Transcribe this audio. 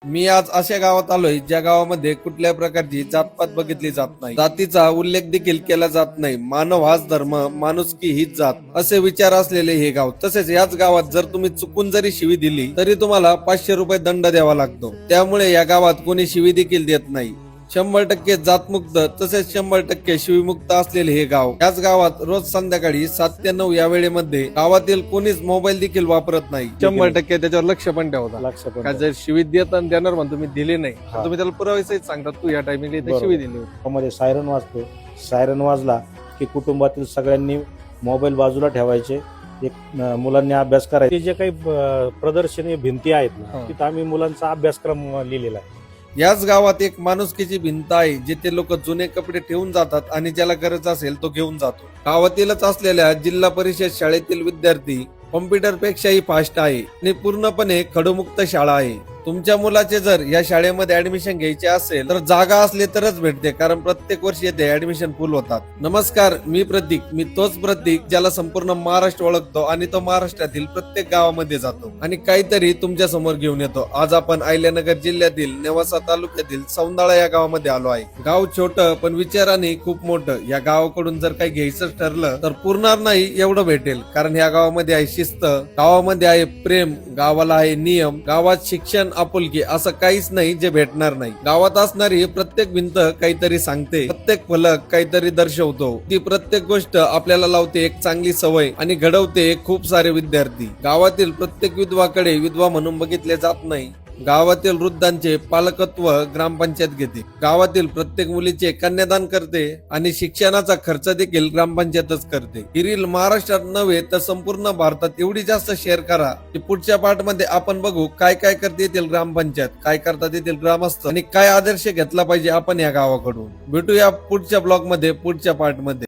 मी आज अशा गावात आलोय ज्या गावामध्ये कुठल्या प्रकारची जातपात बघितली जात नाही, जातीचा उल्लेख देखील केला जात नाही. मानव हाच धर्म, माणुसकी हीच जात असे विचार असलेले हे गाव. तसेच याच गावात जर तुम्ही चुकून जरी शिवी दिली तरी तुम्हाला 500 रुपये दंड द्यावा लागतो. त्यामुळे या गावात कोणी शिवी देखील देत नाही. 100% जातमुक्त तसेच 100% शिवीमुक्त असलेले हे गाव. याच गावात रोज संध्याकाळी 7 ते 9 या वेळेमध्ये गावातील कोणीच मोबाईल देखील वापरत नाही. 100% त्याच्यावर लक्ष पण ठेवता. लक्ष पण का जर शिवी देणार म्हणून तुम्ही दिले नाही तर हा. तुम्ही त्याला पुरावेसहित सांगतात तू या टायमिंगला इथे बरोबर. शिवी दिली होती. मध्ये सायरन वाजतो. सायरन वाजला की कुटुंबातील सगळ्यांनी मोबाईल बाजूला ठेवायचे. एक मुलांनी अभ्यास करायचे. ते जे काही प्रदर्शनी भिंती आहेत ना, हा. तिथं आम्ही मुलांचा अभ्यासक्रम लिहिलेला आहे. याच गावात एक माणुसकीची भिंत आहे जिथे लोक जुने कपडे ठेवून जातात आणि ज्याला गरज असेल तो घेऊन जातो. गावातीलच असलेल्या जिल्हा परिषद शाळेतील विद्यार्थी कॉम्प्युटर पेक्षाही फास्ट आहे आणि पूर्णपणे खडूमुक्त शाळा आहे. तुमच्या मुलाचे जर या शाळेमध्ये ऍडमिशन घ्यायचे असेल तर जागा असले तरच भेटते, कारण प्रत्येक वर्षी येथे ऍडमिशन फुल होतात. नमस्कार, मी प्रतीक. मी तोच प्रतीक ज्याला संपूर्ण महाराष्ट्र ओळखतो आणि तो महाराष्ट्रातील प्रत्येक गावामध्ये जातो आणि काहीतरी तुमच्या समोर घेऊन येतो. आज आपण अहिल्यानगर जिल्ह्यातील नेवासा तालुक्यातील सौंदाळा या गावामध्ये आलो आहे. गाव छोटं पण विचाराने खूप मोठं. या गावाकडून जर काही घ्यायचं ठरलं तर पुरणार नाही एवढं भेटेल, कारण या गावामध्ये आहे शिस्त, गावामध्ये आहे प्रेम, गावाला आहे नियम, गावात शिक्षण, आपुलकी असं काहीच नाही जे भेटणार नाही. गावात असणारी प्रत्येक भिंत काहीतरी सांगते, प्रत्येक फलक काहीतरी दर्शवतो. ती प्रत्येक गोष्ट आपल्याला लावते एक चांगली सवय आणि घडवते खूप सारे विद्यार्थी. गावातील प्रत्येक विधवाकडे विधवा म्हणून बघितले जात नाही. गावातील वृद्धांचे पालकत्व ग्रामपंचायत घेते. गावातील प्रत्येक मुलीचे कन्यादान करते आणि शिक्षणाचा खर्च देखील ग्रामपंचायतच करते. ही रील महाराष्ट्रात नव्हे तर संपूर्ण भारतात एवढी जास्त शेअर करा की पुढच्या पार्ट मध्ये आपण बघू काय काय करते येथील ग्रामपंचायत, काय करतात येथील ग्रामस्थ आणि काय आदर्श घेतला पाहिजे आपण या गावाकडून. भेटूया पुढच्या ब्लॉग मध्ये, पुढच्या पार्ट मध्ये.